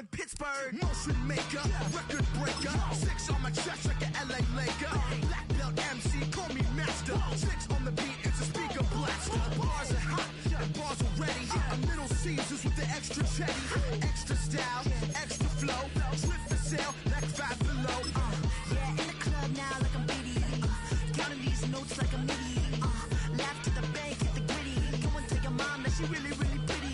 in Pittsburgh. Motion maker, record breaker. 6 on my chest like an LA Laker. Black belt MC, call me master. 6 on the beat, it's a speaker blaster. Bars are hot, and bars are ready. I'm Little Caesars with the extra chetty. Extra style, extra flow. Trip for sale, like 5 below. Yeah, in the club now like I'm Biddy. Counting these notes like a MIDI. Laugh to the bank, hit the gritty. Go and tell your mom that she really, really pretty.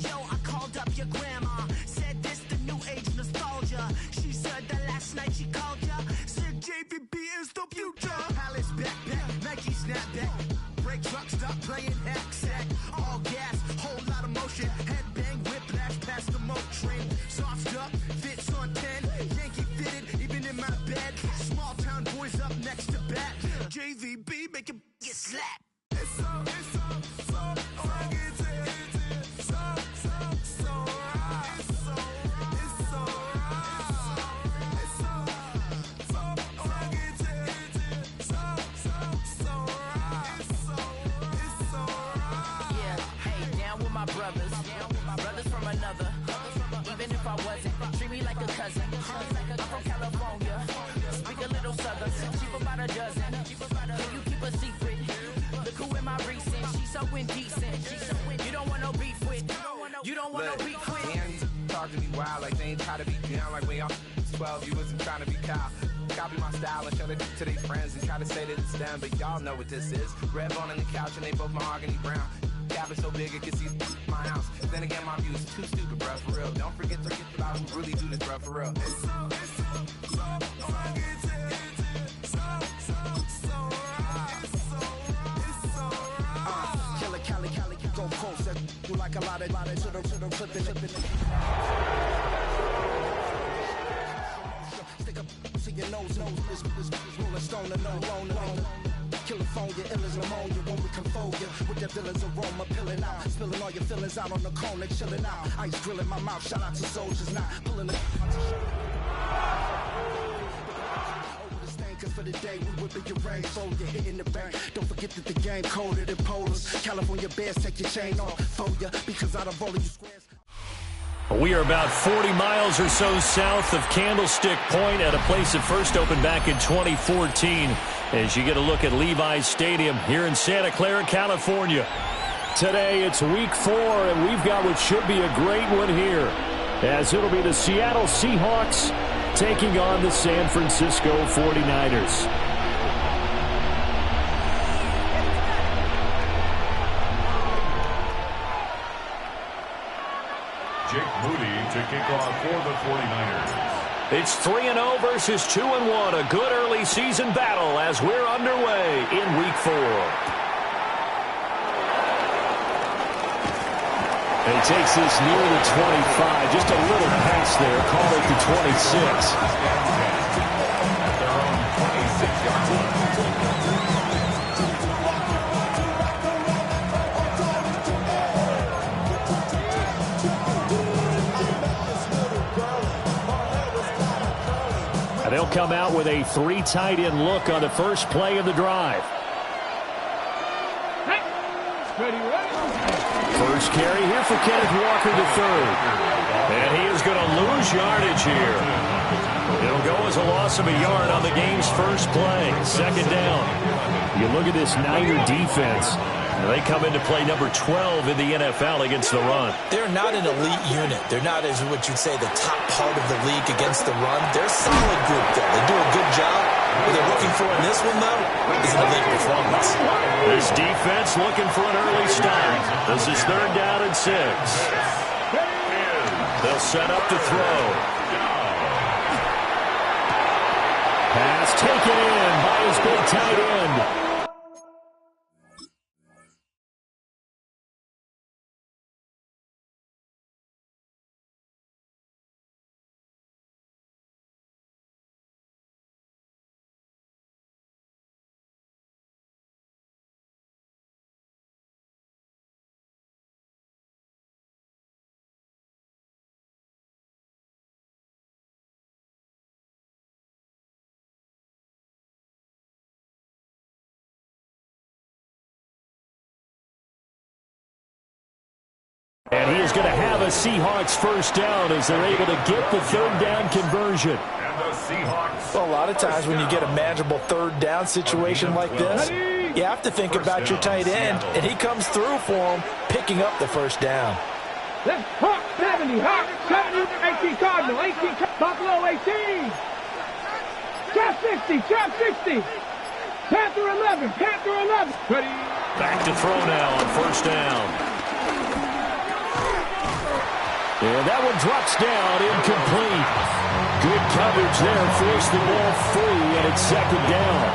Yo, I called up your grandma. Said this the new age nostalgia. She said that last night she called ya. Said JVB is the future. Palace backpack, Nike snapback. Break truck, stop playing hack sack. All gas, whole lot of motion. Headbang, whiplash, past the moat train. Soft up, fits on 10. Yankee fitted, even in my bed. Small town boys up next to bat. JVB, make it get slapped. It's so rugged, so right. It's so rugged, so right. Yeah, hey, down with my brothers. Brothers from another. Even if I wasn't, treat me like a cousin. I'm from California. Speak a little southern. Cheap about a dozen. Can you keep a secret? Look who in my recent. She's so indecent. You don't want no beef with. You don't want no beef with. And talk to me wild like they ain't try to be down like when y'all 12, you wasn't trying to be Kyle. Copy my style and show it to their friends and try to say that it's them, but y'all know what this is. Red bone on the couch and they both mahogany brown. Cabin so big it can see my house. Then again, my view is too stupid, bruh, for real. Don't forget to get about who really do this, bruh, for real. It's so rugged, so right. It's so right. Killer Cali, go post that you like a lot of to the clipping. Stick up to your nose, this rolling stone and no loner. California, ill as pneumonia when we confold you with that villain's aroma, pilling out, spilling all your feelings out on the cone, they chilling out. Ice grilling my mouth, shout out to soldiers now, pulling it. Over the stain, cause for the day we whipping your rain, fold you hitting the bank. Don't forget that the game colder than polars. California bears take your chain off for ya, because out of all of you squares. We are about 40 miles or so south of Candlestick Point at a place that first opened back in 2014 as you get a look at Levi's Stadium here in Santa Clara, California. Today it's week 4 and we've got what should be a great one here as it'll be the Seattle Seahawks taking on the San Francisco 49ers. Jake Moody to kick off for the 49ers. It's 3-0 versus 2-1, a good early season battle as we're underway in week 4. And he takes this near the 25, just a little pass there, call it the 26. At their own 26-yard line. They'll come out with a 3 tight end look on the first play of the drive. First carry here for Kenneth Walker III. And he is going to lose yardage here. It'll go as a loss of a yard on the game's first play. Second down. You look at this Niner defense. They come into play number 12 in the NFL against the run. They're not an elite unit. They're not, as what you'd say, the top part of the league against the run. They're a solid group, though. They do a good job. What they're looking for in this one, though, is an elite performance. This defense looking for an early start. This is 3rd down and 6. They'll set up to throw. Pass taken in by his big tight end. And he is going to have a Seahawks first down as they're able to get the third down conversion. And the Seahawks. Well, a lot of times when you get a manageable third down situation like this, you have to think about your tight end, and he comes through for him, picking up the first down. Let's Hawk 70, Hawk 70, 18 Cardinal, 18 Buffalo 18. Trap 60, Trap 60. Panther 11, Panther 11. Ready? Back to throw now on first down. And that one drops down, incomplete. Good coverage there, forced the ball free, and it's second down.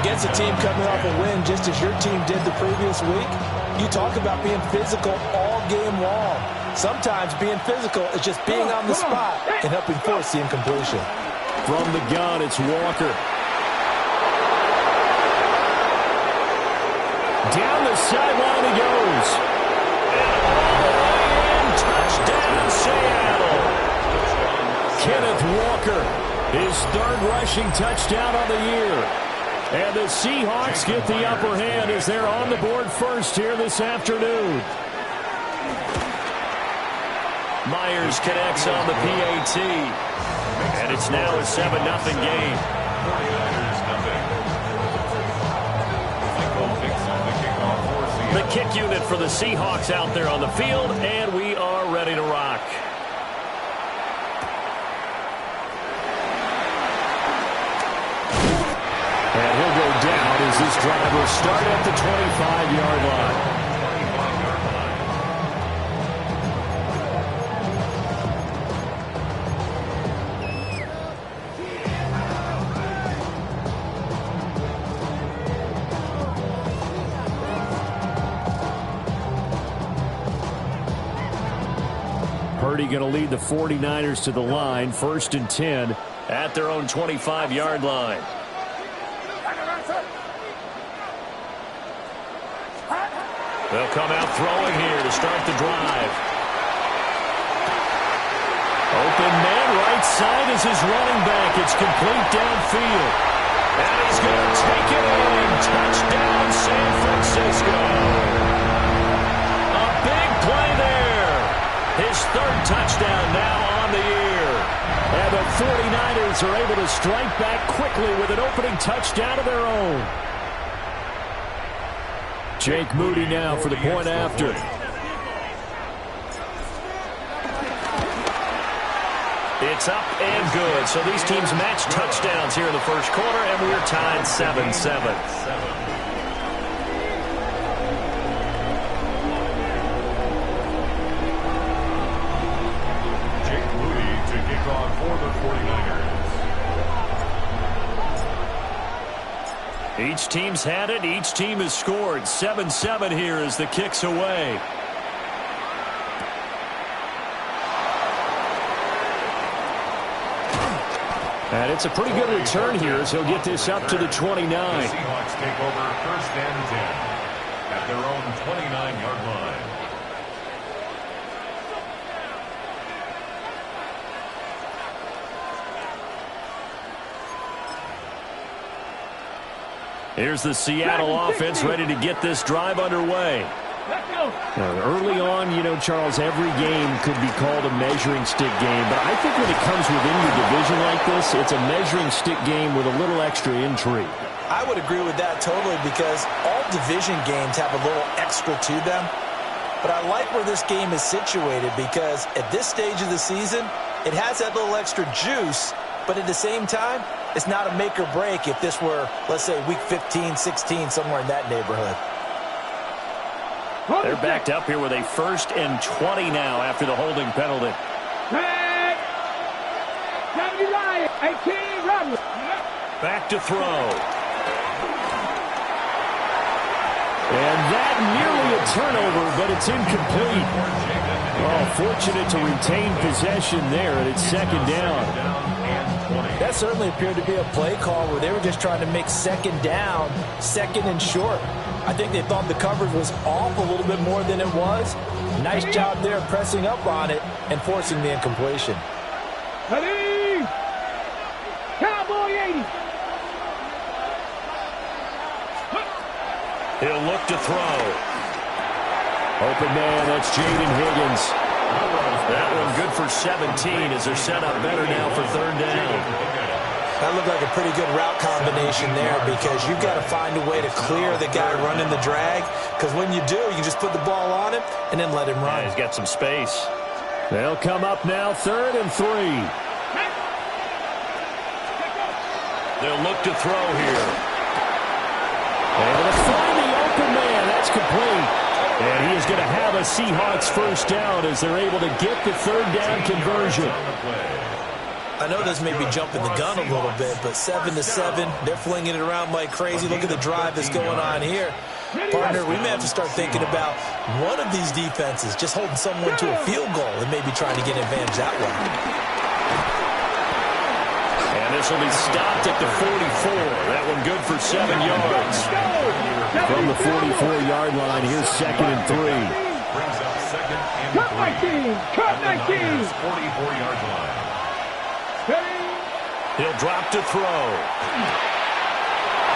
Against a team coming off a win, just as your team did the previous week, you talk about being physical all game long. Sometimes being physical is just being on the spot and helping force the incompletion. From the gun, it's Walker. Down the sideline he goes. And all the way in, touchdown Seattle. Kenneth Walker, his third rushing touchdown of the year. And the Seahawks get the upper hand as they're on the board first here this afternoon. Myers connects on the PAT. And it's now a 7-0 game. 49ers nothing. Michael Dixon, the kickoff for Seattle. The kick unit for the Seahawks out there on the field, and we are ready to rock. And he'll go down as this drive will start at the 25-yard line. Purdy going to lead the 49ers to the line, 1st and 10 at their own 25-yard line. They'll come out throwing here to start the drive. Open man, right side is his running back. It's complete downfield. And he's going to take it in. Touchdown, San Francisco. A big play there. His third touchdown now on the year. And the 49ers are able to strike back quickly with an opening touchdown of their own. Jake Moody now for the point after. It's up and good. So these teams match touchdowns here in the first quarter, and we're tied 7-7. Each team's had it. Each team has scored. 7-7 here as the kick's away. And it's a pretty good return here as he'll get this up to the 29. The Seahawks take over 1st and 10 at their own 29-yard line. Here's the Seattle offense ready to get this drive underway. Early on, Charles, every game could be called a measuring stick game. But I think when it comes within your division like this, it's a measuring stick game with a little extra intrigue. I would agree with that totally because all division games have a little extra to them. But I like where this game is situated because at this stage of the season, it has that little extra juice. But at the same time, it's not a make or break if this were, let's say, week 15, 16, somewhere in that neighborhood. They're backed up here with a 1st and 20 now after the holding penalty. Back to throw. And that nearly a turnover, but it's incomplete. Oh, fortunate to retain possession there, and it's 2nd down. That certainly appeared to be a play call where they were just trying to make 2nd down, 2nd and short. I think they thought the coverage was off a little bit more than it was. Nice job there pressing up on it and forcing the incompletion. Ready? Cowboy 80. He'll look to throw. Open man, that's Jaden Higgins. That one good for 17 as they're set up better now for third down. That looked like a pretty good route combination there because you've got to find a way to clear the guy running the drag, because when you do, you can just put the ball on him and then let him run. Yeah, he's got some space. They'll come up now, 3rd and 3. They'll look to throw here. Able to find the open man. That's complete. And he is going to have a Seahawks first down as they're able to get the third down conversion. I know this may be jumping the gun a little bit, but 7-7, they're flinging it around like crazy. Look at the drive that's going on here. Partner, we may have to start thinking about one of these defenses just holding someone to a field goal and maybe trying to get an advantage that way. And this will be stopped at the 44. That one good for 7 yards. From the 44-yard line, here's 2nd and 3. Brings up 2nd and 3. Cut 19. 44-yard line. He'll drop to throw.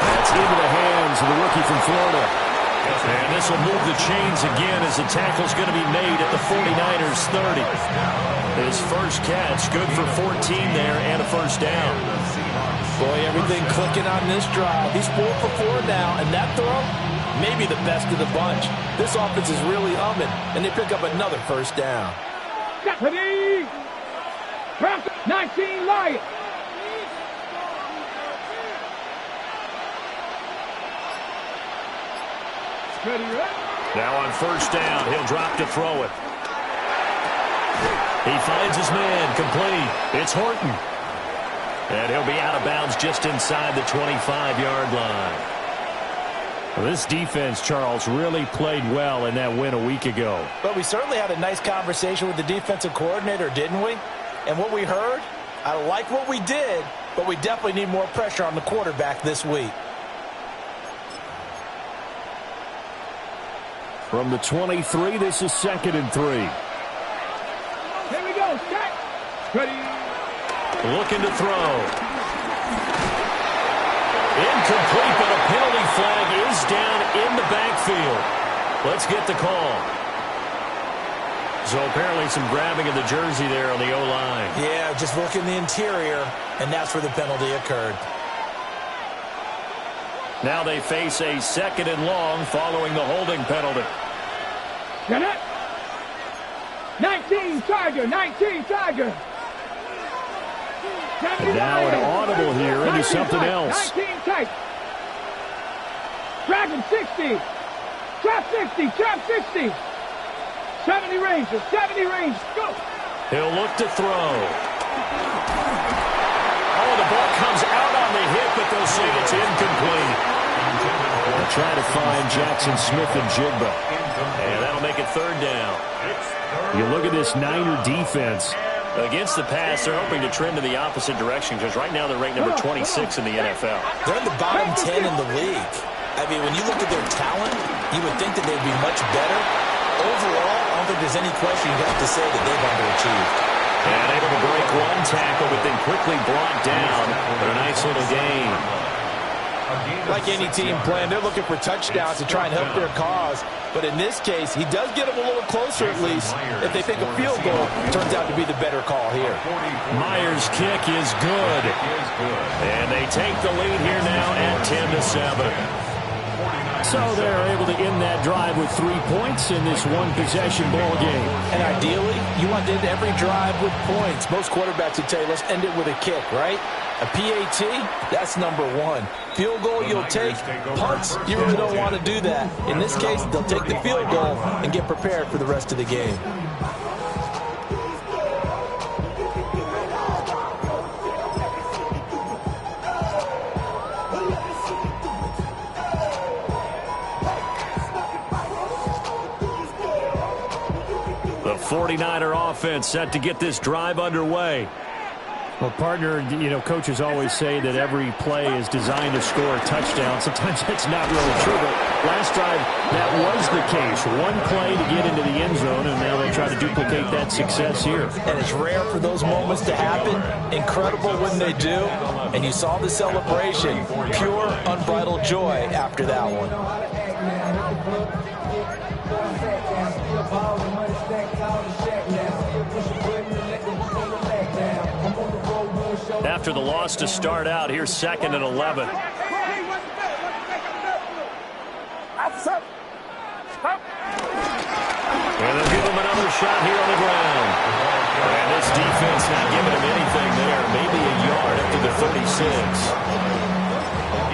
That's into the hands of the rookie from Florida. And this will move the chains again as the tackle's going to be made at the 49ers 30. His first catch, good for 14 there and a first down. Boy, everything clicking on this drive. He's 4 for 4 now, and that throw, maybe the best of the bunch. This offense is really humming, and they pick up another first down. 19 Lions. Now on first down, he'll drop to throw it. He finds his man, complete. It's Horton. And he'll be out of bounds just inside the 25-yard line. Well, this defense, Charles, really played well in that win a week ago. But we certainly had a nice conversation with the defensive coordinator, didn't we? And what we heard, I like what we did, but we definitely need more pressure on the quarterback this week. From the 23, this is 2nd and 3. Here we go. Set. Ready. Looking to throw. Incomplete, but a penalty flag is down in the backfield. Let's get the call. So apparently some grabbing of the jersey there on the O-line. Yeah, just look in the interior, and that's where the penalty occurred. Now they face a 2nd and long following the holding penalty. Get it. 19 Tiger. 19 Tiger. And now an audible here into something else. 19 tight. Dragon 60. Trap 60. Trap 60. 70 Rangers. 70 Rangers. Go. He'll look to throw. Oh, the ball comes out on the hit, but they'll say it's incomplete. They'll try to find Jackson Smith and Jigba. And that'll make it 3rd down. You look at this Niner defense. Against the pass, they're hoping to trend in the opposite direction because right now they're ranked number 26 in the NFL. They're in the bottom 10 in the league. I mean, when you look at their talent, you would think that they'd be much better. Overall, I don't think there's any question you have to say that they've underachieved. And able to break one tackle, but then quickly brought down. But a nice little gain. Like any team playing, they're looking for touchdowns to try and help their cause. But in this case, he does get them a little closer at least. If they pick a field goal, it turns out to be the better call here. Myers' kick is good. And they take the lead here now at 10-7. So they're able to end that drive with 3 points in this one-possession ball game. And ideally, you want to end every drive with points. Most quarterbacks would tell you, let's end it with a kick, right? A PAT, that's number 1. Field goal you'll take. Punts, you really don't want to do that. In this case, they'll take the field goal and get prepared for the rest of the game. The 49er offense set to get this drive underway. Well, partner, you know, coaches always say that every play is designed to score a touchdown. Sometimes that's not really true, but last drive, that was the case. One play to get into the end zone, and now they'll try to duplicate that success here. And it's rare for those moments to happen. Incredible when they do. And you saw the celebration. Pure, unbridled joy after that one. after the loss to start out. Here's 2nd and 11. And they'll give him another shot here on the ground. And this defense not giving him anything there. Maybe a yard up to the 36.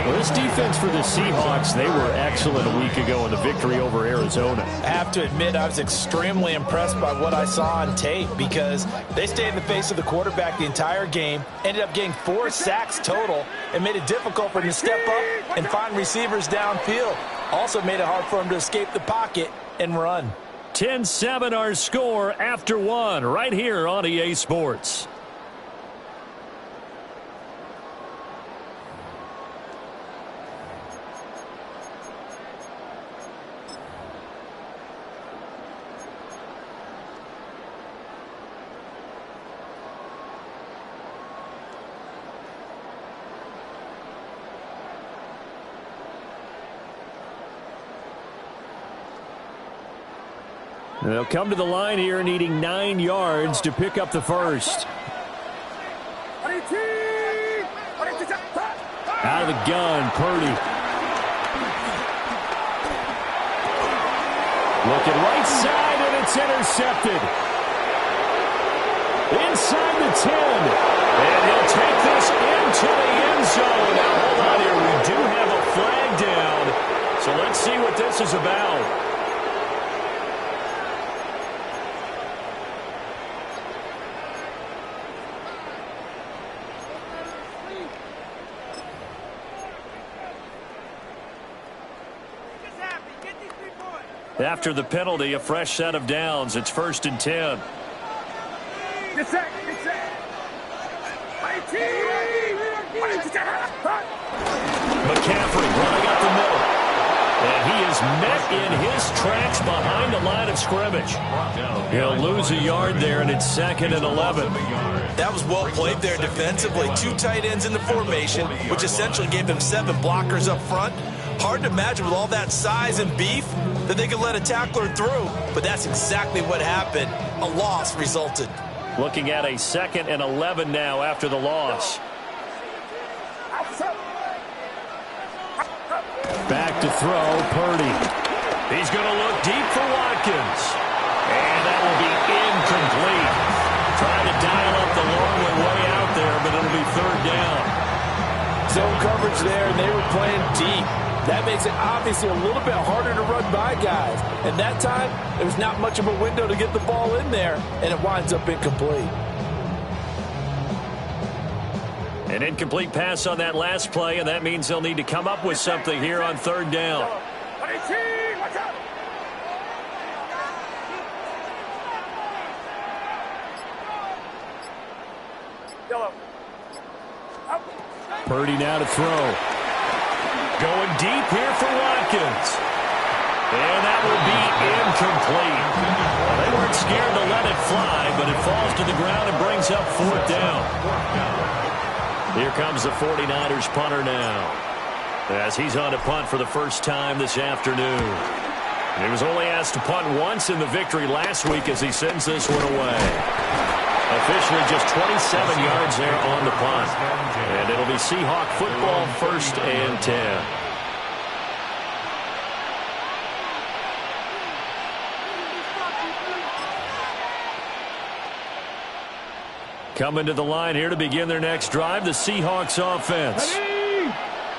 Well, this defense for the Seahawks, they were excellent a week ago in the victory over Arizona. I have to admit, I was extremely impressed by what I saw on tape because they stayed in the face of the quarterback the entire game, ended up getting 4 sacks total, and made it difficult for him to step up and find receivers downfield. Also made it hard for him to escape the pocket and run. 10-7 our score after 1 right here on EA Sports. They'll come to the line here needing 9 yards to pick up the first. Out of the gun, Purdy. Looking right side, and it's intercepted. Inside the 10. And he'll take this into the end zone. Now, hold on here. We do have a flag down. So let's see what this is about. After the penalty, a fresh set of downs. It's 1st and 10. McCaffrey running up the middle. And he is met in his tracks behind the line of scrimmage. He'll lose a yard there, and it's 2nd and 11. That was well played there defensively. 2 tight ends in the formation, which essentially gave them 7 blockers up front. Hard to imagine with all that size and beef that they could let a tackler through, but that's exactly what happened. A loss resulted. Looking at a 2nd and 11 now after the loss. Back to throw, Purdy. He's going to look deep for Watkins. And that will be incomplete. Trying to dial up the long way out there, but it'll be 3rd down. Zone coverage there, and they were playing deep. That makes it obviously a little bit harder to run by guys. And that time, there was not much of a window to get the ball in there, and it winds up incomplete. An incomplete pass on that last play, and that means they'll need to come up with something here on 3rd down. Purdy now to throw. Going deep here for Watkins. And that will be incomplete. Well, they weren't scared to let it fly, but it falls to the ground and brings up 4th down. Here comes the 49ers punter now, as he's on to punt for the first time this afternoon. He was only asked to punt once in the victory last week as he sends this one away. Officially just 27 yards there on the punt. And it'll be Seahawk football, 1st and 10. Coming to the line here to begin their next drive, the Seahawks offense.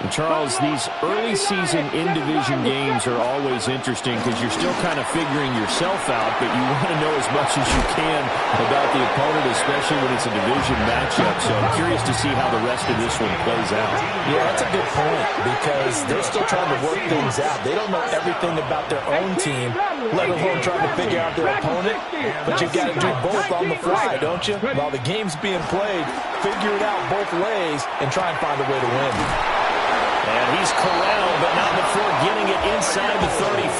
And Charles, these early season in-division games are always interesting because you're still kind of figuring yourself out, but you want to know as much as you can about the opponent, especially when it's a division matchup. So I'm curious to see how the rest of this one plays out. Yeah, that's a good point because they're still trying to work things out. They don't know everything about their own team, let alone trying to figure out their opponent. But you've got to do both on the fly, don't you? While the game's being played, figure it out both ways and try and find a way to win. And he's corralled, but not before getting it inside the 35.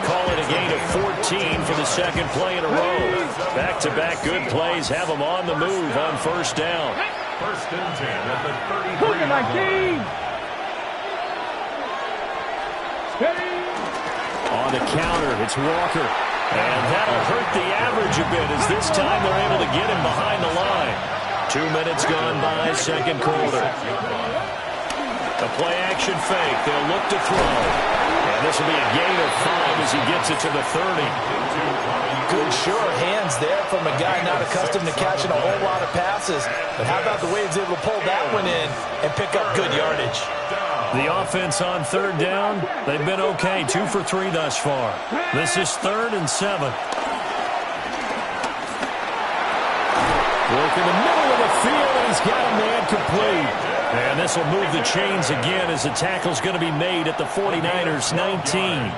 Call it a gain of 14 for the 2nd play in a row. Back-to-back good plays have them on the move on 1st down. 1st and 10 at the 33. On the counter, it's Walker. And that'll hurt the average a bit as this time they're able to get him behind the line. 2 minutes gone by, second quarter. A play-action fake. They'll look to throw. And this will be a gain of 5 as he gets it to the 30. Good, sure hands there from a guy not accustomed to catching a whole lot of passes. But how about the way he's able to pull that one in and pick up good yardage? The offense on third down, they've been okay. 2 for 3 thus far. This is 3rd and 7. Work in the middle of the field, and he's got a man complete. And this will move the chains again as the tackle's going to be made at the 49ers 19.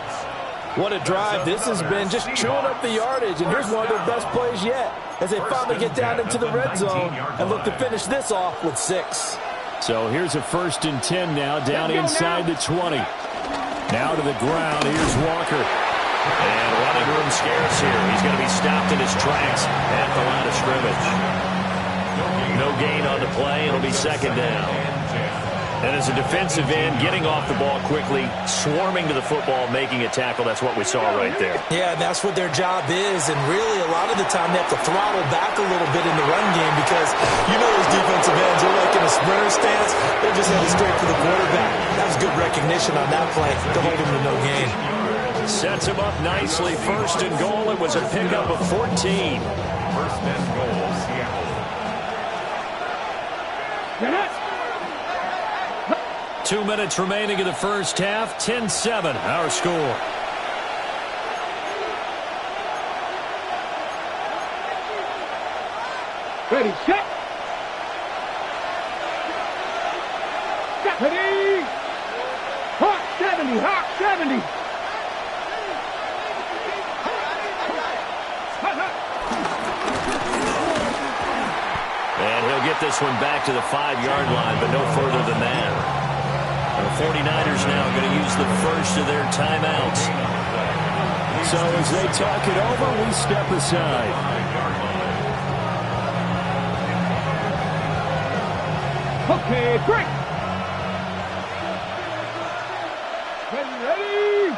What a drive this has been, just chewing up the yardage. And here's one of their best plays yet as they finally get down into the red zone and look to finish this off with 6. So here's a 1st and 10 now, down inside the 20. Now to the ground. Here's Walker. And running room scarce here. He's going to be stopped in his tracks at the line of scrimmage. No gain on the play. It'll be 2nd down. And as a defensive end, getting off the ball quickly, swarming to the football, making a tackle. That's what we saw right there. Yeah, that's what their job is. And really, a lot of the time, they have to throttle back a little bit in the run game because you know those defensive ends are like in a sprinter stance. They're just headed straight for the quarterback. That was good recognition on that play to hold him to no gain. Sets him up nicely. 1st and goal. It was a pickup of 14. 1st and goal, Seattle. 2 minutes remaining in the first half. 10-7, our score. Ready, set. Ready. Hawk 70, Hawk 70. And he'll get this one back to the 5-yard line, but no further than that. The 49ers now going to use the first of their timeouts. So as they talk it over, we step aside. Okay, great. Ready.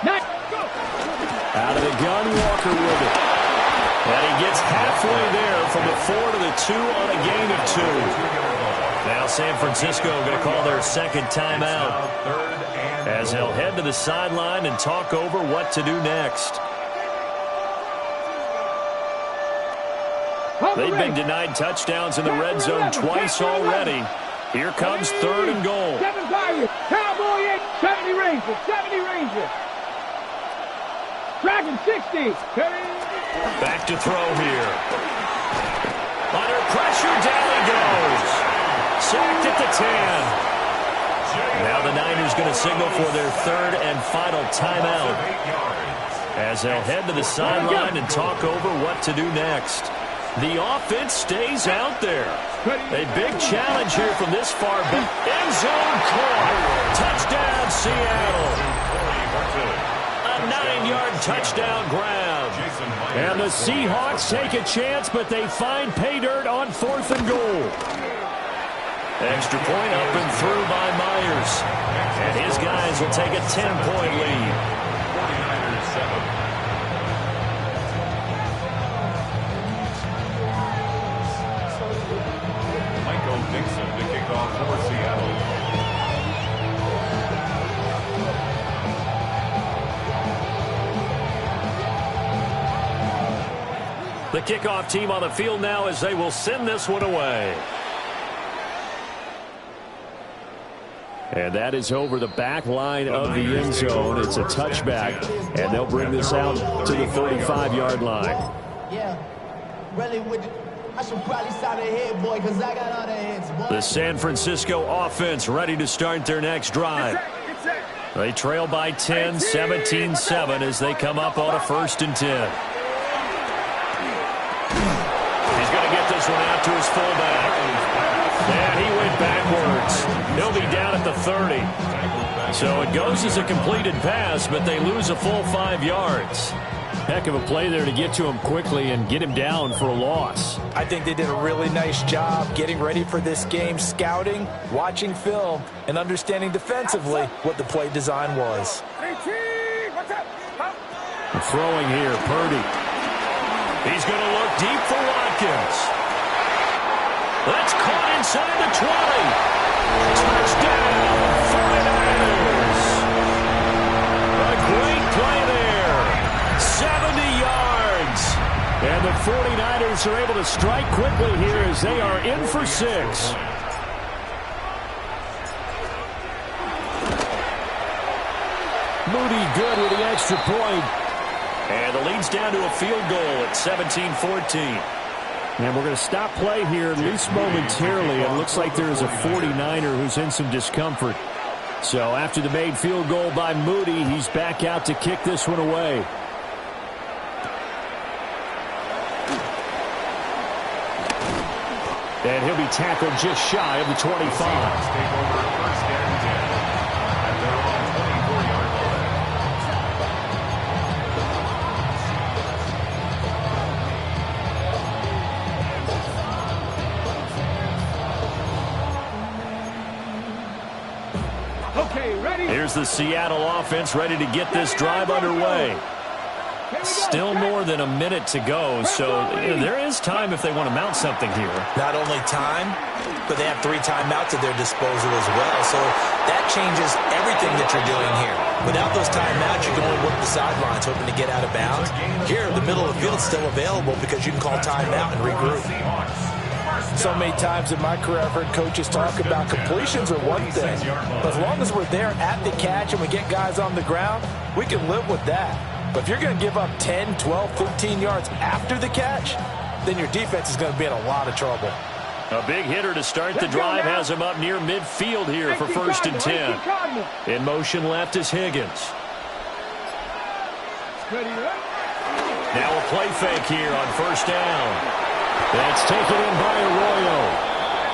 Nice. Go. Out of the gun, Walker with it. And he gets halfway there from the 4 to the 2 on a gain of 2. Now San Francisco going to call their 2nd timeout as they'll head to the sideline and talk over what to do next. They've been denied touchdowns in the red zone twice already. Here comes 3rd and goal. 7 Tigers, Cowboy 8, 70 Rangers, 70 Rangers. Dragon 60. Back to throw here. Under pressure, down he goes. Sacked at the 10. Now the Niners going to signal for their 3rd and final timeout as they'll head to the sideline and talk over what to do next. The offense stays out there. A big challenge here from this far back. End zone caught. Touchdown, Seattle. A 9-yard touchdown grab. And the Seahawks take a chance, but they find pay dirt on 4th and goal. Extra point up and through by Myers. And his guys will take a 10-point lead. 49ers 7. Michael Dixon to kick off for Seattle. The kickoff team on the field now as they will send this one away. And that is over the back line of the end zone. It's a touchback, and they'll bring this out to the 35-yard line. Yeah, really I should probably start ahead, boy, because I got all the hits, boy. The San Francisco offense ready to start their next drive. They trail by 10, 17-7 as they come up on a 1st and 10. He's going to get this one out to his fullback. And he went backwards. He'll be down at the 30. So it goes as a completed pass, but they lose a full 5 yards. Heck of a play there to get to him quickly and get him down for a loss. I think they did a really nice job getting ready for this game, scouting, watching film, and understanding defensively what the play design was. Throwing here, Purdy. He's going to look deep for Watkins. That's caught inside the 20. Touchdown, 49ers. A great play there. 70 yards. And the 49ers are able to strike quickly here as they are in for 6. Moody good with the extra point. And the lead's down to a field goal at 17-14. And we're going to stop play here, at least momentarily. It looks like there is a 49er who's in some discomfort. So after the made field goal by Moody, he's back out to kick this one away. And he'll be tackled just shy of the 25. Here's the Seattle offense ready to get this drive underway. Still more than a minute to go, so there is time if they want to mount something here. Not only time, but they have 3 timeouts at their disposal as well, so that changes everything that you're doing here. Without those timeouts, you can only work the sidelines, hoping to get out of bounds. Here, the middle of the field is still available because you can call timeout and regroup. So many times in my career, I've heard coaches talk about completions are one thing. But as long as we're there at the catch and we get guys on the ground, we can live with that. But if you're going to give up 10, 12, 15 yards after the catch, then your defense is going to be in a lot of trouble. A big hitter to start the drive has him up near midfield here for 1st and 10. In motion left is Higgins. Now a play fake here on 1st down. That's taken in by Arroyo.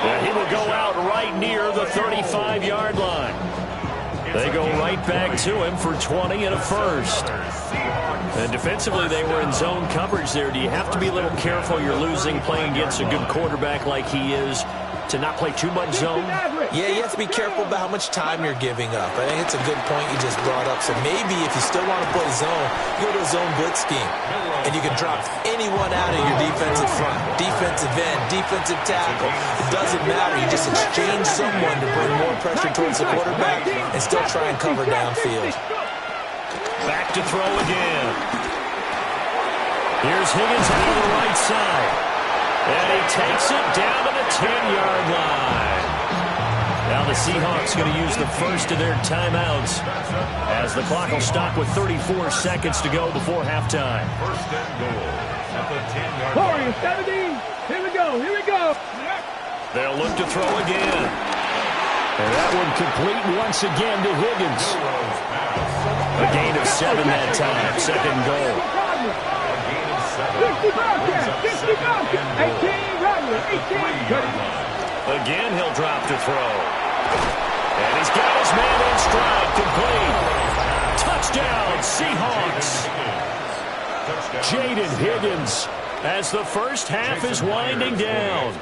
And he will go out right near the 35-yard line. They go right back to him for 20 and a first. And defensively, they were in zone coverage there. Do you have to be a little careful? You're losing playing against a good quarterback like he is to not play too much zone? Yeah, you have to be careful about how much time you're giving up. I think it's a good point you just brought up. So maybe if you still want to play zone, you go to a zone blitz scheme. And you can drop anyone out of your defensive front, defensive end, defensive tackle. It doesn't matter. You just exchange someone to bring more pressure towards the quarterback and still try and cover downfield. Back to throw again. Here's Higgins out of the right side. And he takes it down to the 10-yard line. Now the Seahawks going to use the first of their timeouts as the clock will stop with 34 seconds to go before halftime. 1st and goal at the 10-yard line. Warriors 17. Here we go. Here we go. They'll look to throw again. And that one complete once again to Higgins. A gain of 7 that time. 2nd goal. 50 Bobcats. 50 Bobcats. 18 Rattler. 18. Again, he'll drop to throw. And he's got his man in stride. Complete. Touchdown, Seahawks. Jaden Higgins as the first half is winding down.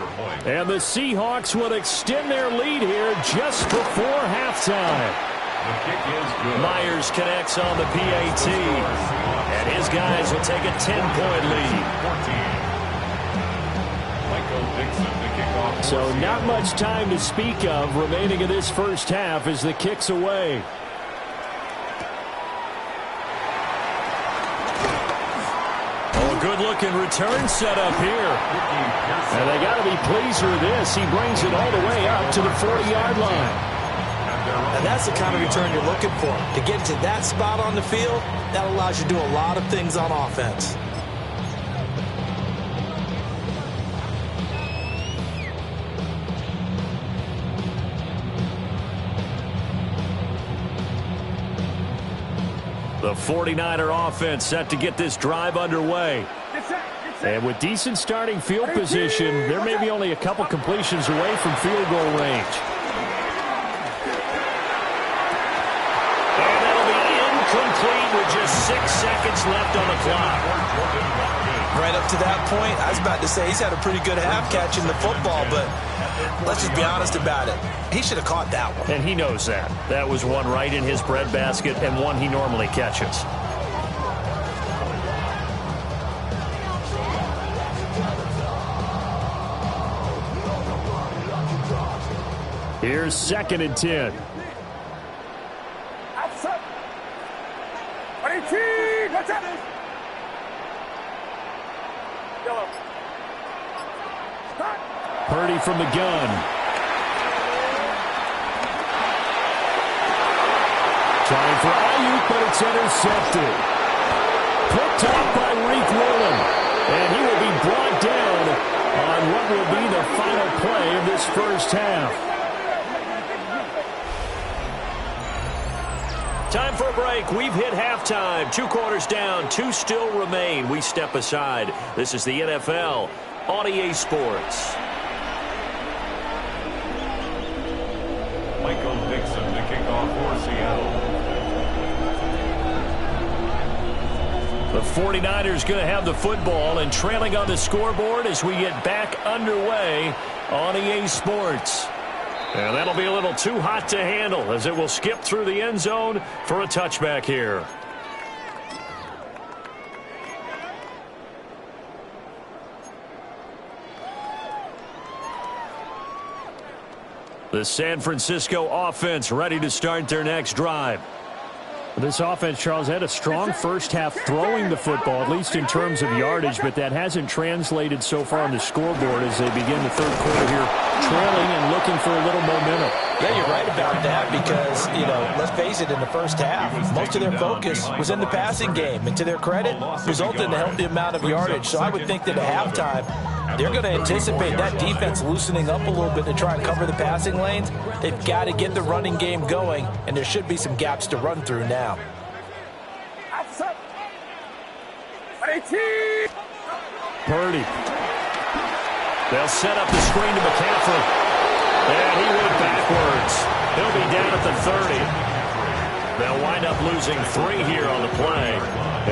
And the Seahawks will extend their lead here just before halftime. Myers connects on the PAT. And his guys will take a 10-point lead. So not much time to speak of remaining in this first half as the kick's away. Oh, good-looking return set up here. And they got to be pleased with this. He brings it all the way up to the 40-yard line. And that's the kind of return you're looking for. To get to that spot on the field, that allows you to do a lot of things on offense. The 49er offense set to get this drive underway. And with decent starting field position, there may be only a couple completions away from field goal range. And that'll be incomplete with just 6 seconds left on the clock. Right up to that point, I was about to say he's had a pretty good half catching the football, but let's just be honest about it. He should have caught that one. And he knows that. That was one right in his breadbasket and one he normally catches. Here's 2nd and 10. Outside. 22. What's up? Yellow. Start. Purdy from the gun. Trying for Ayuk, but it's intercepted. Picked off by Reek Woolen. And he will be brought down on what will be the final play of this first half. Time for a break. We've hit halftime. 2 quarters down. 2 still remain. We step aside. This is the NFL on EA Sports. Michael Dixon to kick off for Seattle. The 49ers going to have the football and trailing on the scoreboard as we get back underway on EA Sports. And that'll be a little too hot to handle as it will skip through the end zone for a touchback here. The San Francisco offense ready to start their next drive. This offense, Charles, had a strong first half throwing the football, at least in terms of yardage, but that hasn't translated so far on the scoreboard as they begin the third quarter here, trailing and looking for a little momentum. Yeah, you're right about that because, let's face it, in the first half, most of their focus was in the passing game. And to their credit, resulted in a healthy amount of yardage. So I would think that at halftime, they're going to anticipate that defense loosening up a little bit to try and cover the passing lanes. They've got to get the running game going, and there should be some gaps to run through now. Outside. 18. Purdy. They'll set up the screen to McCaffrey. And he went backwards. He'll be down at the 30. They'll wind up losing 3 here on the play.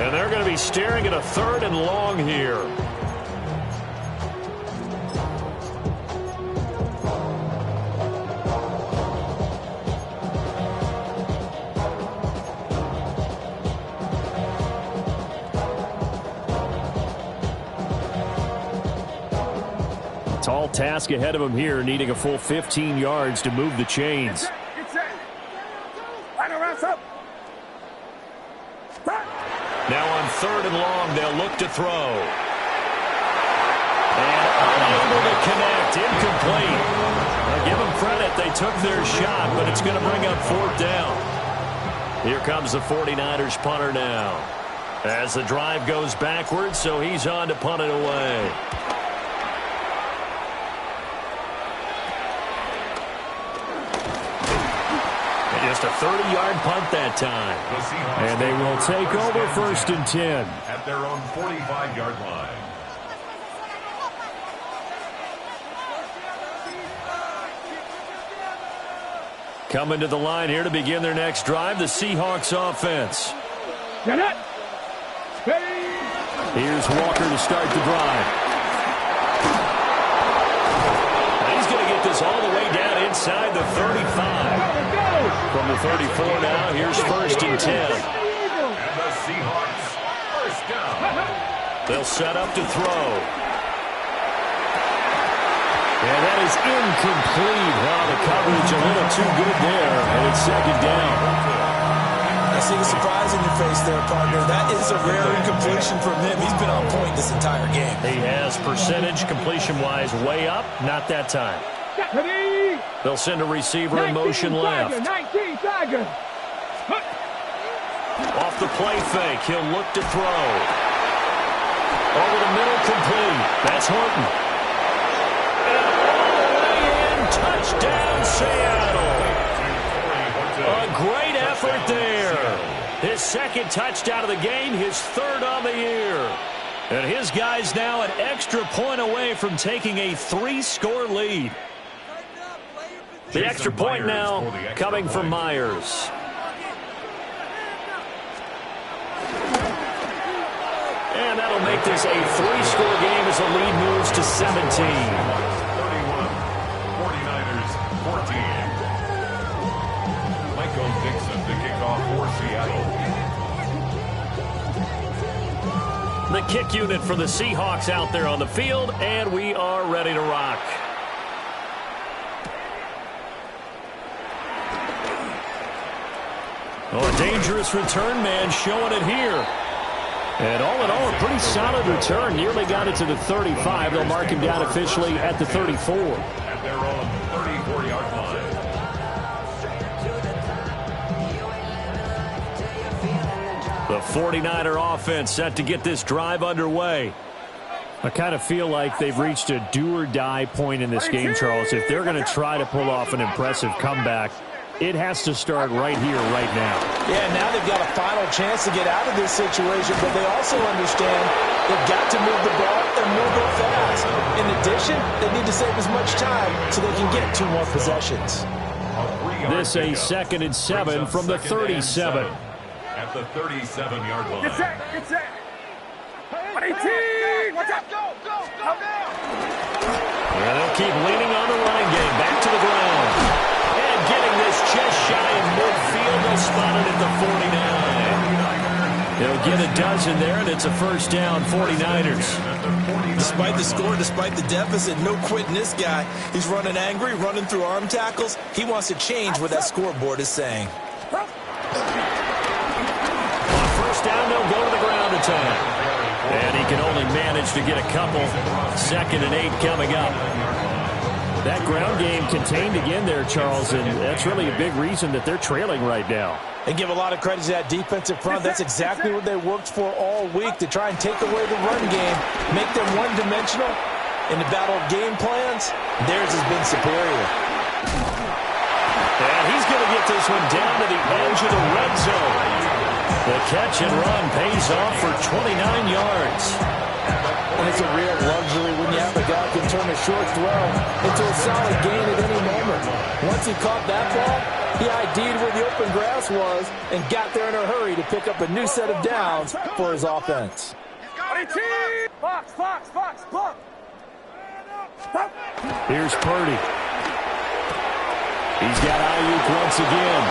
And they're going to be staring at a 3rd and long here. Tall task ahead of him here, needing a full 15 yards to move the chains. Now on 3rd and long, they'll look to throw. And unable to connect, incomplete. I'll give them credit, they took their shot, but it's going to bring up 4th down. Here comes the 49ers punter now. As the drive goes backwards, so he's on to punt it away. Just a 30-yard punt that time. And they will take over 1st and 10. At their own 45-yard line. Coming to the line here to begin their next drive, the Seahawks offense. Here's Walker to start the drive. He's going to get this all the way down inside the 35. From the 34 now, here's 1st and 10. And the Seahawks, 1st down. They'll set up to throw. And that is incomplete. Wow, the coverage a little too good there. And it's 2nd down. I see the surprise in your face there, partner. That is a rare incompletion from him. He's been on point this entire game. He has percentage completion-wise way up. Not that time. They'll send a receiver in motion left. 19 Tiger. Off the play fake, he'll look to throw. Over the middle, complete. That's Horton. And all the way in, touchdown, Seattle. A great effort there. His 2nd touchdown of the game, his 3rd on the year. And his guys now an extra point away from taking a 3-score lead. The extra point now coming from Myers. And that'll make this a 3-score game as the lead moves to 17. 31, 49ers, 14. Michael Dixon to kick off for Seattle. The kick unit for the Seahawks out there on the field, and we are ready to rock. Oh, a dangerous return man showing it here. And all in all, a pretty solid return. Nearly got it to the 35. They'll mark him down officially at the 34. At their own 34-yard line. The 49er offense set to get this drive underway. I kind of feel like they've reached a do-or-die point in this game, Charles. If they're going to try to pull off an impressive comeback, it has to start right here, right now. Yeah, now they've got a final chance to get out of this situation, but they also understand they've got to move the ball and move it fast. In addition, they need to save as much time so they can get 2 more possessions. This a 2nd and 7 from the 37. At the 37-yard line. Get set. Get set. 18. Watch out. Go. And they'll keep leaning on the running game. Back to the ground. And getting this just shy of midfield. They'll spot it at the 49. They'll get a dozen there, and it's a first down, 49ers. Despite the score, despite the deficit, no quitting this guy. He's running angry, running through arm tackles. He wants to change what that scoreboard is saying. Down, they'll go to the ground attack. And he can only manage to get a couple. 2nd and 8 coming up. That ground game contained again there, Charles, and that's really a big reason that they're trailing right now. And give a lot of credit to that defensive front. That's exactly what they worked for all week, to try and take away the run game, make them one-dimensional. In the battle of game plans, theirs has been superior. And he's going to get this one down to the edge of the red zone. The catch and run pays off for 29 yards. And it's a real luxury when you have a guy who can turn a short throw into a solid gain at any moment. Once he caught that ball, he ID'd where the open grass was and got there in a hurry to pick up a new set of downs for his offense. Fox. Here's Purdy. He's got Ayuk once again.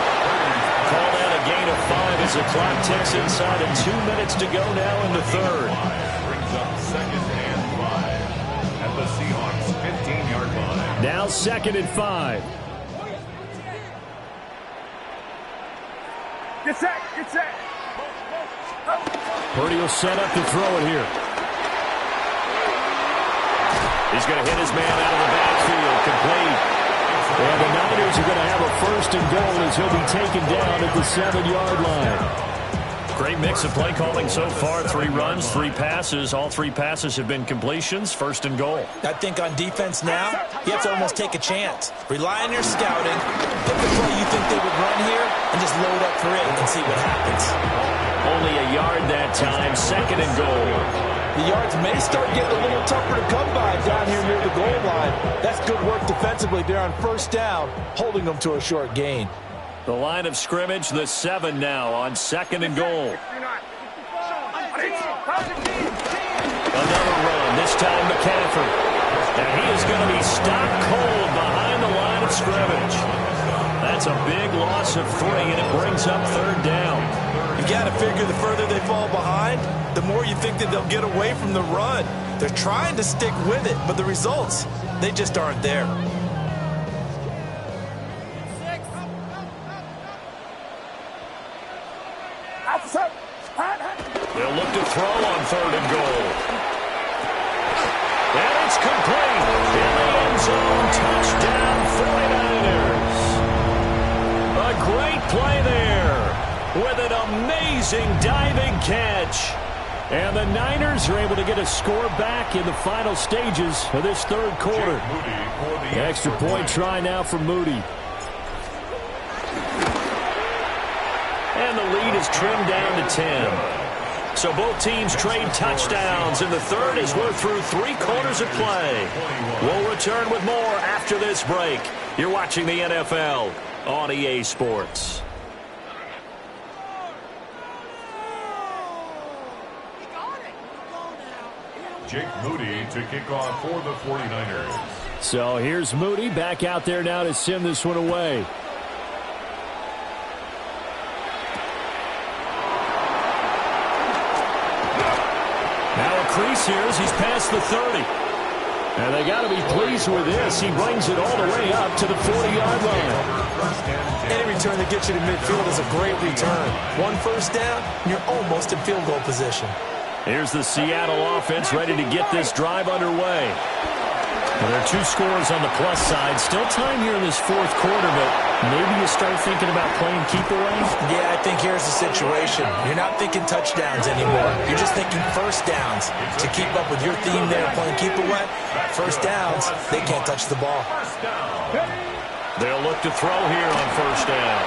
Call that a gain of 5 as the clock ticks inside of 2 minutes to go now in the third. Brings up 2nd and 5 at the Seahawks 15-yard line. Now 2nd and 5. Get set. Purdy will set up to throw it here. He's going to hit his man out of the backfield. Complete. And the Niners are going to have a 1st and goal as he'll be taken down at the 7-yard line. Great mix of play calling so far. 3 runs, 3 passes. All 3 passes have been completions. 1st and goal. I think on defense now, you have to almost take a chance. Rely on your scouting. Pick the play you think they would run here and just load up for it and see what happens. Only a yard that time. 2nd and goal. The yards may start getting a little tougher to come by down here near the goal line. That's good work defensively there on 1st down, holding them to a short gain. The line of scrimmage, the 7 now on 2nd and goal. Another run, this time McCaffrey. And he is going to be stopped cold behind the line of scrimmage. That's a big loss of 3, and it brings up 3rd down. You got to figure the further they fall behind, the more you think that they'll get away from the run. They're trying to stick with it, but the results, they just aren't there. They'll look to throw on 3rd and goal. And it's complete. In the end zone, touchdown 49ers. A great play there with an amazing diving catch. And the Niners are able to get a score back in the final stages of this 3rd quarter. Extra point try now for Moody. And the lead is trimmed down to 10. So both teams trade touchdowns in the 3rd as we're through 3 quarters of play. We'll return with more after this break. You're watching the NFL on EA Sports. Jake Moody to kick off for the 49ers. So here's Moody back out there now to send this one away. Now a crease here as he's past the 30. And they got to be pleased with this. He brings it all the way up to the 40-yard line. Any return that gets you to midfield is a great return. One first down, you're almost in field goal position. Here's the Seattle offense ready to get this drive underway. Well, there are 2 scores on the plus side. Still time here in this fourth quarter, but maybe you start thinking about playing keep away? Yeah, I think here's the situation. You're not thinking touchdowns anymore. You're just thinking first downs. To keep up with your theme there, playing keep away, first downs, they can't touch the ball. They'll look to throw here on first down.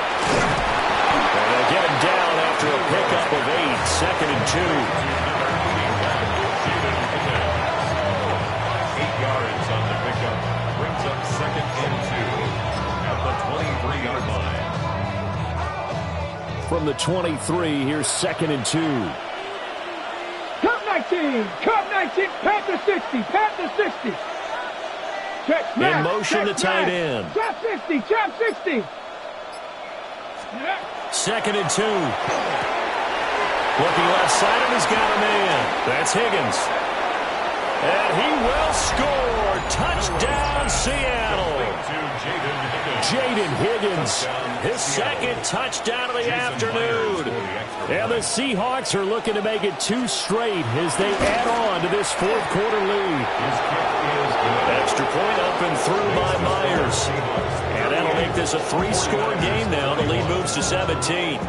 And they'll get him down after a pickup of 8, 2nd and 2. Brings up 2nd and 2 at the 23-yard line. From the 23, here's 2nd and 2. Cup 19, Cup 19, Panther 60, Panther 60. Check, in motion to tight end. Trap 60, trap 60. 2nd and 2. Looking left side, and he's got a man. That's Higgins. And he will score. Touchdown, Seattle. Jaden Higgins, his 2nd touchdown of the afternoon. And the Seahawks are looking to make it 2 straight as they add on to this fourth quarter lead. Extra point up and through by Myers. And that'll make this a 3-score game now. The lead moves to 17.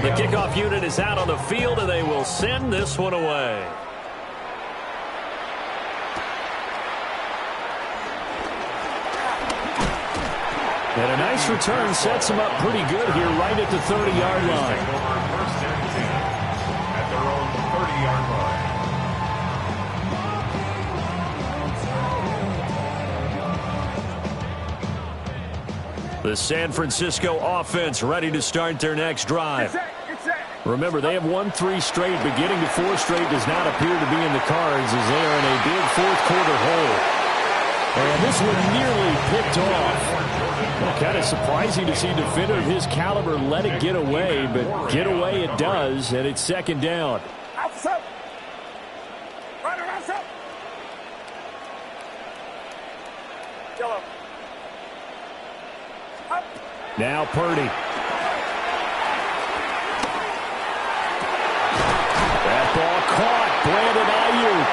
The kickoff unit is out on the field, and they will send this one away. And a nice return sets them up pretty good here right at the 30-yard line. First and 10 at their own 30-yard line. The San Francisco offense ready to start their next drive. Remember, they have won 3 straight, but getting to 4 straight does not appear to be in the cards as they are in a big fourth quarter hole. And this one nearly picked off. Well, kind of surprising to see a defender of his caliber let it get away, but get away it does, and it's 2nd down. Now Purdy. That ball caught. Brandon Ayuk.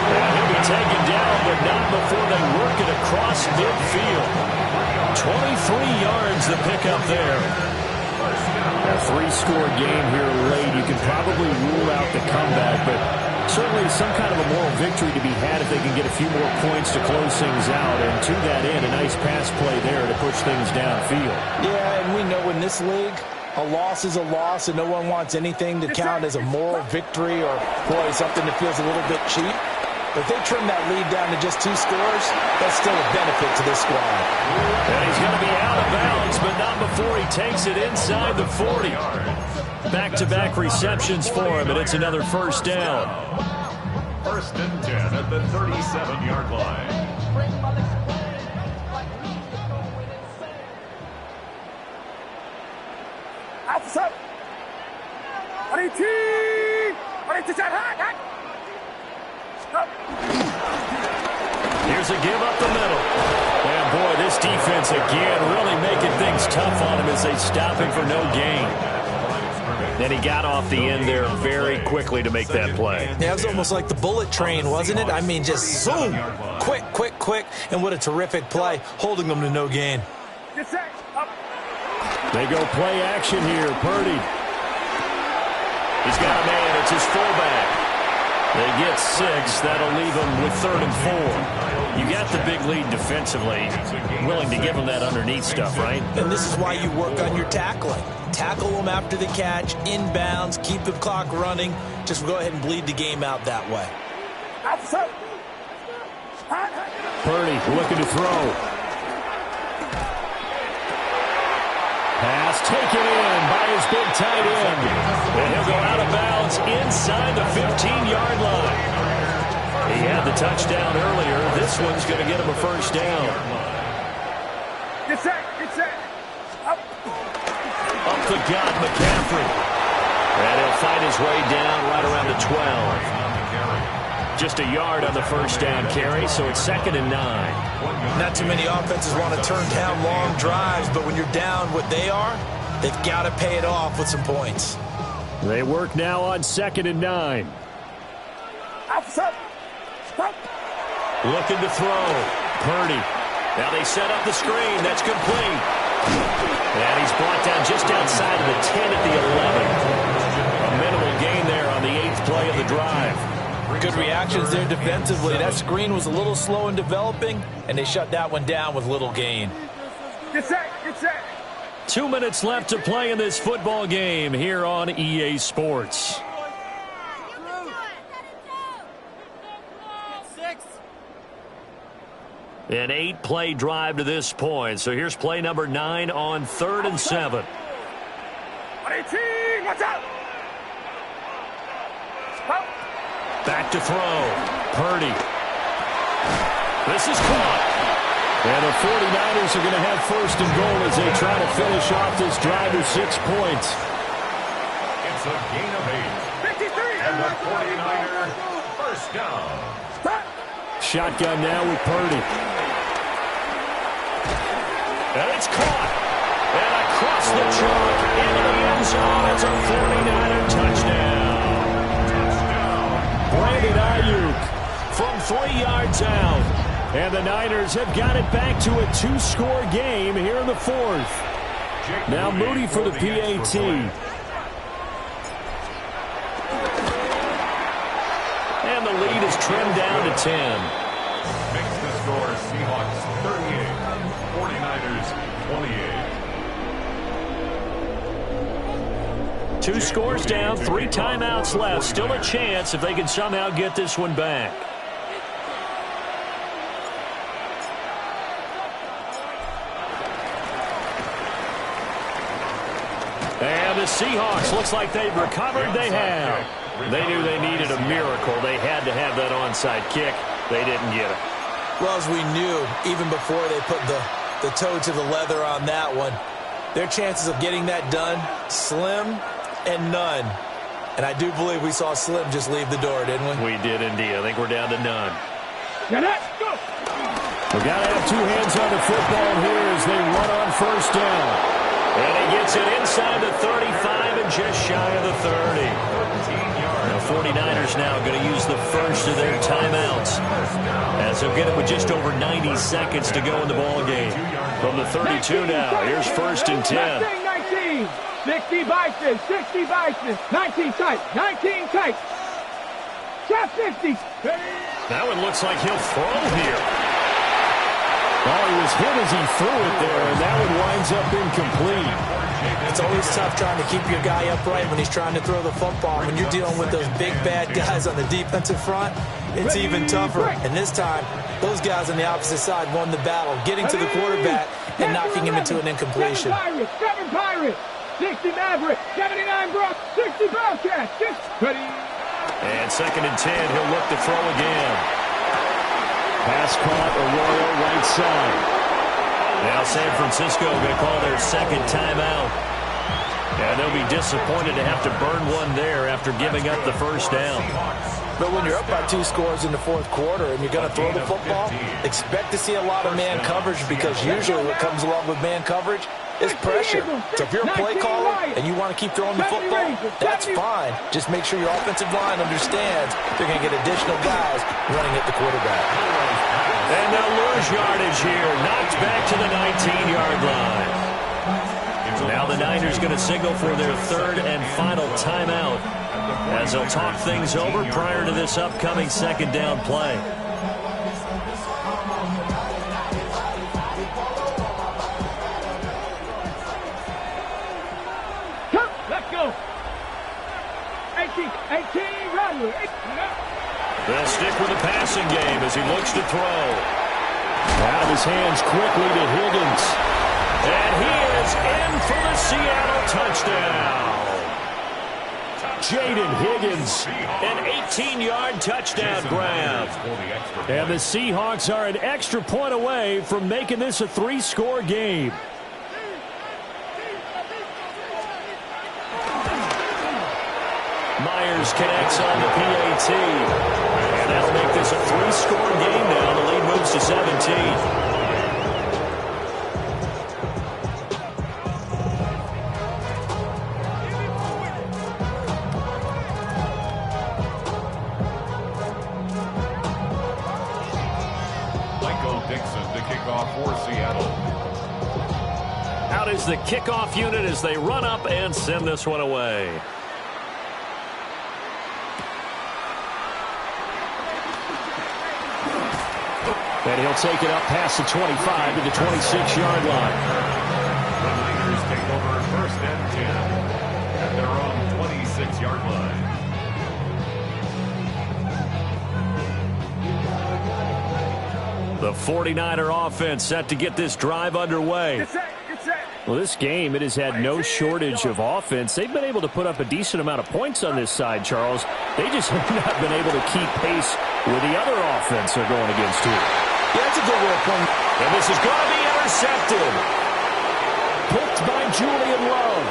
And he'll be taken down, but not before they work it across midfield. 23 yards the pickup there. A 3-score game here late. You can probably rule out the comeback, but certainly some kind of a moral victory to be had if they can get a few more points to close things out. And to that end, a nice pass play there to push things downfield. Yeah, and we know in this league, a loss is a loss, and no one wants anything to count as a moral victory or, boy, something that feels a little bit cheap. If they trim that lead down to just 2 scores, that's still a benefit to this squad. And he's going to be out of bounds, but not before he takes it inside the 40. Back-to-back receptions for him, and it's another first down. 1st and 10 at the 37-yard line. Here's a give up the middle. And boy, this defense again really making things tough on him as they stop him for no gain. Then he got off the end there very quickly to make that play. Yeah, it was almost like the bullet train, wasn't it? I mean, just zoom. Quick, quick, quick. And what a terrific play, holding them to no gain. They go play action here. Purdy. He's got a man. It's his fullback. They get 6. That'll leave them with 3rd and 4. You got the big lead defensively. Willing to give them that underneath stuff, right? And this is why you work on your tackling. Tackle them after the catch, inbounds, keep the clock running. Just go ahead and bleed the game out that way. Purdy looking to throw. Pass taken in by his big tight end. And he'll go out of bounds inside the 15-yard line. He had the touchdown earlier. This one's going to get him a first down. Get set, get set. Up the gut, McCaffrey. And he'll fight his way down right around the 12. Just a yard on the first down carry, so it's 2nd and 9. Not too many offenses want to turn down long drives, but when you're down what they are, they've got to pay it off with some points. They work now on 2nd and 9. Looking to throw. Purdy. Now they set up the screen. That's complete. And he's brought down just outside of the 10 at the 11. A minimal gain there on the 8th play of the drive. Good reactions there defensively. That screen was a little slow in developing, and they shut that one down with little gain. Get set. 2 minutes left to play in this football game here on EA Sports. An 8-play drive to this point. So here's play number 9 on 3rd and 7. 118, watch out! Back to throw. Purdy. This is caught. And the 49ers are going to have 1st and goal as they try to finish off this drive with 6 points. It's a gain of 8. 53. And the 49er 1st down. Shotgun now with Purdy. And it's caught. And across the chalk into the end zone. It's a 49er touchdown. Brandon Ayuk from 3 yards out. And the Niners have got it back to a 2-score game here in the 4th. Now Moody for the PAT. And the lead is trimmed down to 10. Makes the score Seahawks 38, 49ers 28. 2 scores down, 3 timeouts left. Still a chance if they can somehow get this one back. And the Seahawks, looks like they've recovered. They have. They knew they needed a miracle. They had to have that onside kick. They didn't get it. Well, as we knew, even before they put the toe to the leather on that one, their chances of getting that done, slim and none. And I do believe we saw Slim just leave the door, didn't we? We did indeed. I think we're down to none. We've got to have 2 hands on the football here as they run on 1st down. And he gets it inside the 35 and just shy of the 30. The 49ers now going to use the first of their timeouts as they'll get it with just over 90 seconds to go in the ball game. From the 32 now, here's 1st and 10. 19, 60 Bison, 60 Bison, 19 tight, 19 tight. Shot 50. That one looks like he'll throw here. Oh, he was hit as he threw it there, and that one winds up incomplete. It's always tough trying to keep your guy upright when he's trying to throw the football. When you're dealing with those big, bad guys on the defensive front, it's even tougher. And this time, those guys on the opposite side won the battle, getting to the quarterback and knocking him into an incompletion. 7 Pirates, 60 Mavericks, 79 Brock, 60 Bobcats, 6. And 2nd and 10, he'll look to throw again. Pass caught, Arroyo right side. Now San Francisco going to call their 2nd timeout. And they'll be disappointed to have to burn one there after giving up the 1st down. But when you're up by 2 scores in the 4th quarter and you're going to throw the football, expect to see a lot of man coverage because usually what comes along with man coverage is pressure. So if you're a play caller and you want to keep throwing the football, that's fine. Just make sure your offensive line understands they're going to get additional guys running at the quarterback. And they'll lose yardage here. Knocked back to the 19-yard line. Now the Niners going to signal for their 3rd and final timeout as they'll talk things over prior to this upcoming 2nd down play. Let's go. 18, run. They'll stick with the passing game as he looks to throw. Out of his hands quickly to Higgins. And he is in for the Seattle touchdown. Jaden Higgins. An 18-yard touchdown grab. And the Seahawks are an extra point away from making this a 3-score game. Myers connects on the PAT. And that'll is a 3-score game now. The lead moves to 17. For Seattle. Out is the kickoff unit as they run up and send this one away. And he'll take it up past the 25 to the 26-yard line. The Niners take over 1st and 10 at their own 26-yard line. The 49er offense set to get this drive underway. Well, this game, it has had no shortage of offense. They've been able to put up a decent amount of points on this side, Charles. They just have not been able to keep pace with the other offense they're going against here. Yeah, that's a good way of playing. And this is going to be intercepted. Picked by Julian Love.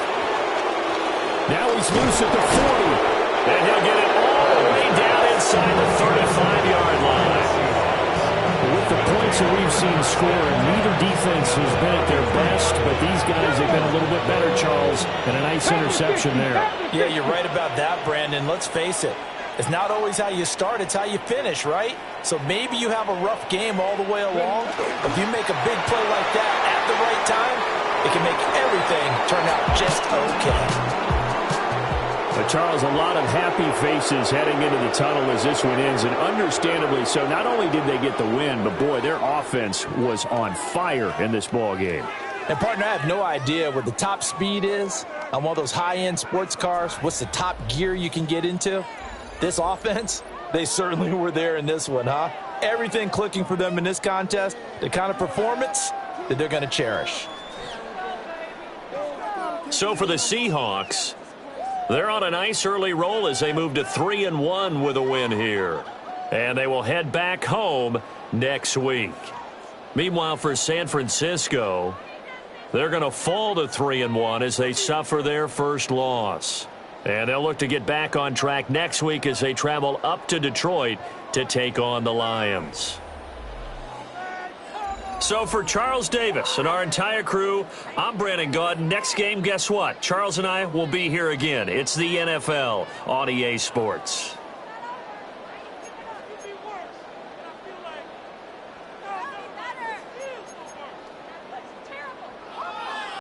Now he's loose at the 40. And he'll get it all the way down inside the 35-yard line. With the points that we've seen scoring, neither defense has been at their best, but these guys have been a little bit better, Charles, and a nice interception there. Yeah, you're right about that, Brandon. Let's face it. It's not always how you start, it's how you finish, right? So maybe you have a rough game all the way along, but if you make a big play like that at the right time, it can make everything turn out just okay. But Charles, a lot of happy faces heading into the tunnel as this one ends, and understandably so. Not only did they get the win, but boy, their offense was on fire in this ball game. And partner, I have no idea what the top speed is on one of those high-end sports cars. What's the top gear you can get into? This offense, they certainly were there in this one, huh? Everything clicking for them in this contest, the kind of performance that they're going to cherish. So for the Seahawks, they're on a nice early roll as they move to 3-1 with a win here. And they will head back home next week. Meanwhile, for San Francisco, they're going to fall to 3-1 as they suffer their first loss. And they'll look to get back on track next week as they travel up to Detroit to take on the Lions. So for Charles Davis and our entire crew, I'm Brandon Gaudin. Next game, guess what? Charles and I will be here again. It's the NFL on EA Sports.